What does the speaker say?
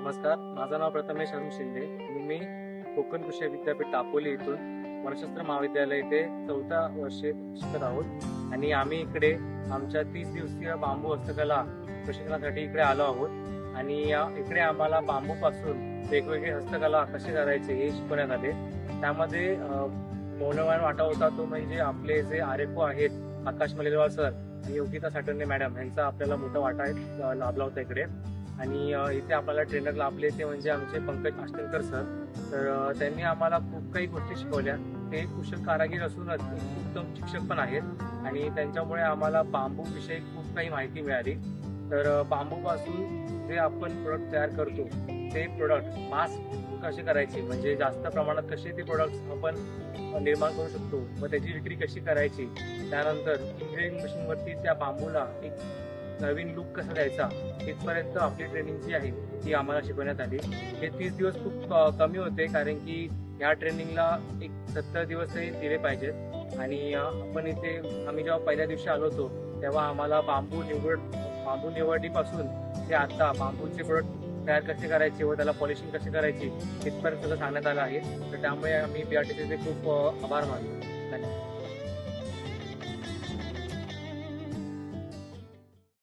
नमस्कार, माझं नाव प्रथमेश अरुण शिंदे. मी कोकण कृषी विद्यापीठ दापोली येथून वनशास्त्र महाविद्यालय येथे 4थ्या वर्षे शिकत आहोत आणि आम्ही इकडे आमच्या 30 दिवसीय बांबू हस्तकला प्रशिक्षणासाठी इकडे आलो आहोत आणि इकडे आम्हाला बांबूपासून वेगवेगळे हस्तकला कसे करायचे हे शिकवण्यात आले. त्यामध्ये मौल्यवान वाटा होता तो म्हणजे आपले जे आरेफो आहेत आकाश मलेरवाल सर आणि योगिता साटर्ने मॅडम यांचा आपल्याला मोठा वाटा लाभला होता इकडे. आणि इथे आपल्याला ट्रेनर लाभले ते म्हणजे आमचे पंकज आष्टनकर सर. तर त्यांनी आम्हाला खूप काही गोष्टी शिकवल्या. ते कुशल कारागीर असूनच उत्तम शिक्षक पण आहेत आणि त्यांच्यामुळे आम्हाला बांबू विषयी खूप काही माहिती मिळाली. तर बांबूपासून जे आपण प्रोडक्ट तयार करतो ते प्रोडक्ट मास कसे करायचे म्हणजे जास्त प्रमाणात कसे ते प्रोडक्ट्स आपण निर्माण करू शकतो व त्याची विक्री कशी करायची. त्यानंतर इंजिनिअरिंग मशीनवरती त्या बांबूला एक नवीन लुक कसा द्यायचा इथपर्यंत आपली ट्रेनिंग जी आहे ती आम्हाला शिकवण्यात आली. हे 30 दिवस खूप कमी होते कारण की ह्या ट्रेनिंगला एक 70 दिवसही दिले पाहिजेत. आणि आपण इथे आम्ही जेव्हा पहिल्या दिवशी आलो होतो तेव्हा आम्हाला बांबू निवडीपासून ते आता बांबूचे प्रोडक्ट तयार कसे करायचे व त्याला पॉलिशिंग कशी करायची इथपर्यंत सगळं सांगण्यात आलं आहे. तर त्यामुळे आम्ही BRTCचे खूप आभार मानतो. धन्यवाद.